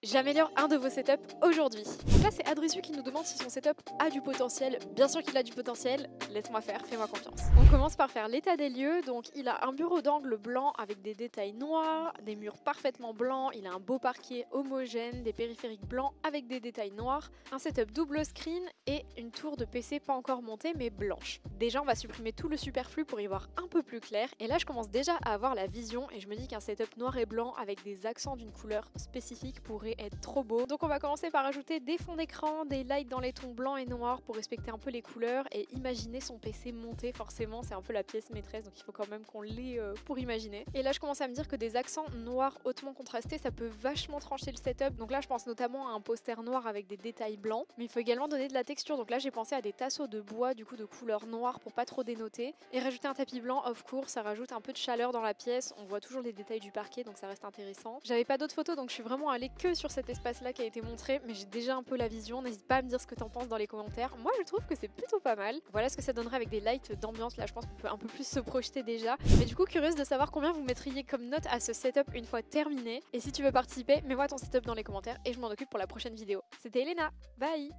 J'améliore un de vos setups aujourd'hui. Donc là, c'est Adrisu qui nous demande si son setup a du potentiel. Bien sûr qu'il a du potentiel, laisse-moi faire, fais-moi confiance. On commence par faire l'état des lieux. Donc il a un bureau d'angle blanc avec des détails noirs, des murs parfaitement blancs, il a un beau parquet homogène, des périphériques blancs avec des détails noirs, un setup double screen et une tour de PC pas encore montée mais blanche. Déjà, on va supprimer tout le superflu pour y voir un peu plus clair. Et là, je commence déjà à avoir la vision et je me dis qu'un setup noir et blanc avec des accents d'une couleur spécifique pourrait être trop beau. Donc on va commencer par ajouter des fonds d'écran, des lights dans les tons blancs et noirs pour respecter un peu les couleurs et imaginer son PC monté. Forcément, c'est un peu la pièce maîtresse, donc il faut quand même qu'on l'ait pour imaginer. Et là, je commence à me dire que des accents noirs hautement contrastés, ça peut vachement trancher le setup. Donc là, je pense notamment à un poster noir avec des détails blancs, mais il faut également donner de la texture. Donc là, j'ai pensé à des tasseaux de bois, du coup de couleur noire pour pas trop dénoter, et rajouter un tapis blanc off-court, ça rajoute un peu de chaleur dans la pièce. On voit toujours les détails du parquet, donc ça reste intéressant. J'avais pas d'autres photos, donc je suis vraiment allée que sur cet espace-là qui a été montré, mais j'ai déjà un peu la vision. N'hésite pas à me dire ce que t'en penses dans les commentaires. Moi, je trouve que c'est plutôt pas mal. Voilà ce que ça donnerait avec des lights d'ambiance. Là, je pense qu'on peut un peu plus se projeter déjà. Mais du coup, curieuse de savoir combien vous mettriez comme note à ce setup une fois terminé. Et si tu veux participer, mets-moi ton setup dans les commentaires et je m'en occupe pour la prochaine vidéo. C'était Elena. Bye!